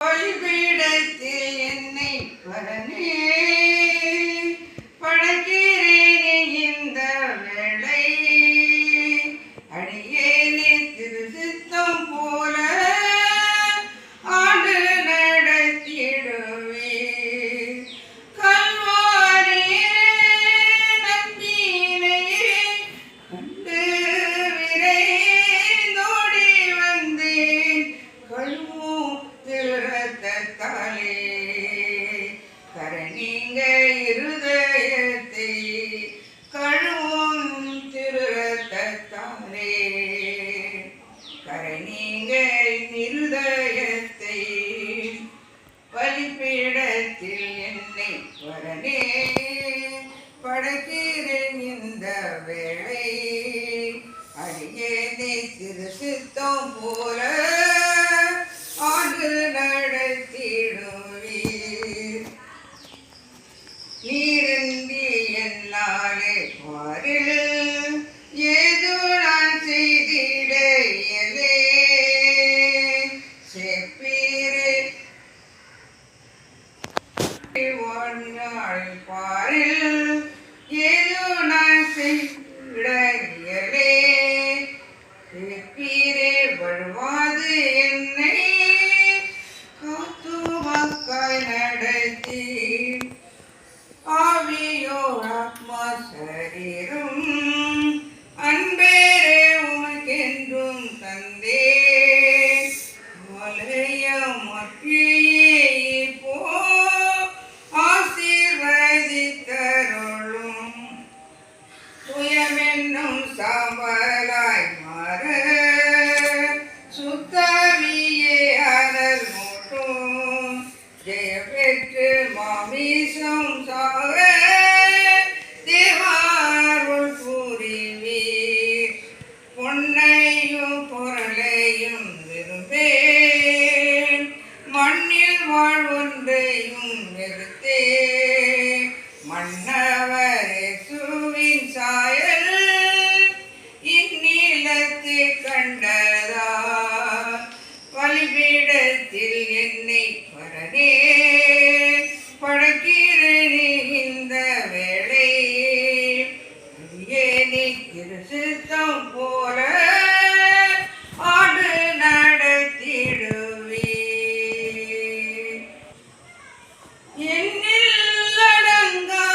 பலிபீடத்தில் என்னை பரனே படைக்கிறேன் இந்த வேளை அடியேனே திருசித்தம் போல ஆண்டு நடத்திடுவே கல்வாரியே நம்பினையே கண்டு விரைந்தோடி வந்தேன் கழுவும் திருரத்தாலே கரணிங்க இருதயத்தை கழுவும் திருரத்தாலே கரணிங்க இருதயத்தை பலிபீடத்தில் என்னை வரனே படைக்கிறேன் இந்த வேளை அடியேனே திருசித்தம் போல ஆண்டு நடத்திடுவீர் நீரந்தி என்னாலே வாரில் ஏதோ நான் செய்திட இயலே செப்பீரே வாழ்நாள் பாரில் ஏதோ நான் செய்திட இயலே செப்பீரே வழுவாது என்னை நடத்தி ஆவியோ ஆத்மா சரீரம் அன்பேரே உமக்கென்றும் தந்தே மலையம் போ ஆசீர்வதித்தருளும் சுயமென்னும் சாம்பலாய் மாற சுத்தவியே அதல் மூட்டும் ஜெய பெற்று மாமிசம் சாக தேவாருள் புரிவீர் பொன்னையும் பொருளையும் விரும்பேன் மண்ணில் வாழ்வொன்றையும் நிறுத்தே மன்னவர் இயேசுவின் சாயல் இந்நிலத்தை கண்டதா பலிபீடத்தில் என்னை பரனே படைக்கிறேனே இந்த வேளை அடியேனே திருசித்தம் போல ஆண்டு நடத்திடுவே என்னில் அடங்கா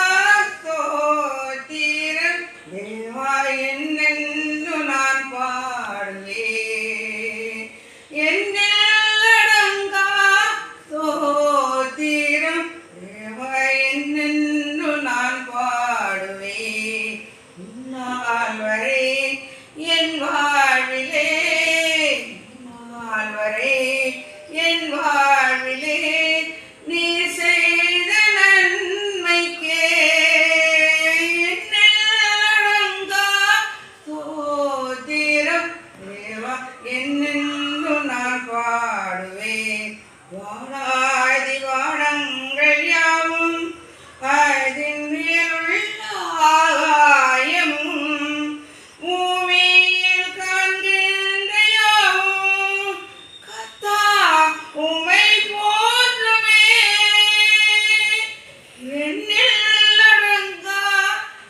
ஸ்தோத்திரம் தேவா என்னென்று நான் பாடுவேன் என்னில் அடங்கா ஸ்தோத்திரம் தேவா என்னென்று நான் பாடுவேன் இந்நாள் வரை என் வாழ்விலே இந்நாள் வரை என் வாழ்விலே நீ செய்த நன்மைக்கே என்னடங்கா ஸ்தோத்திரம் தேவா என்னென்று நான் பாடுவேன் வாடாதி வாடங்கள் யாவும் அதின் மேலுள்ள ஆகாயமும் பூமியில் காண்கின்ற யாவும் கர்த்தா உம்மை போற்றுமே என்னில் அடங்கா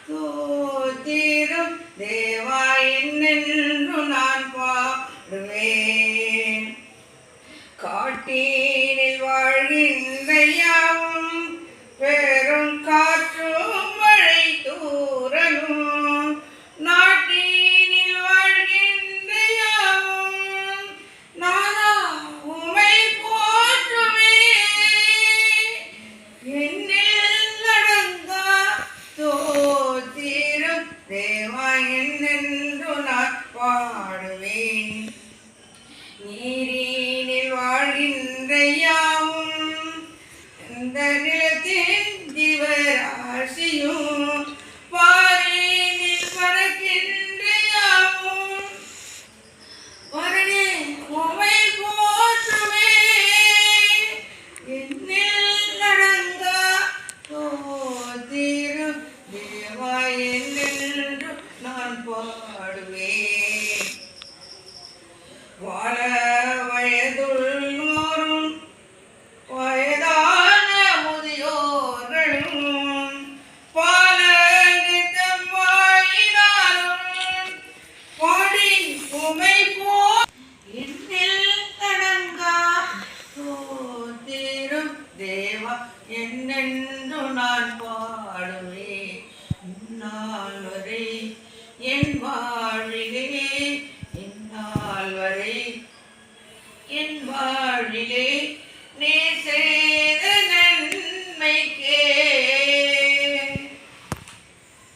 ஸ்தோத்திரம் தேவா என்னென்று நான் பாடுவேன் காட்டினில் வாழ்கின்ற யாவும் பெரும் காற்றும் மழை தூறலும் நாட்டினில் வாழ்கின்ற யாவும் நானா உமை போற்றுமே என்னில் அடங்கா ஸ்தோத்திரம் தேவா என்னென்று நான் பாடுவேன் நீரினில் வாழ்கின்ற யாவும் இந்த நிலத்தின் ஜீவராசியும் பாரினில் பறக்கின்ற யாவும் வரனே உமை போற்றுமே என்னில் அடங்கா ஸ்தோத்திரம் தேவா என்னென்று நான் பாடுவேன் வாழ வயதுள்ளோரும் என்னென்று நான் பாடுவேன் இந்நாள் வரை என் வாழ்விலே இந்நாள் வரை என் வாழ்விலே நேசே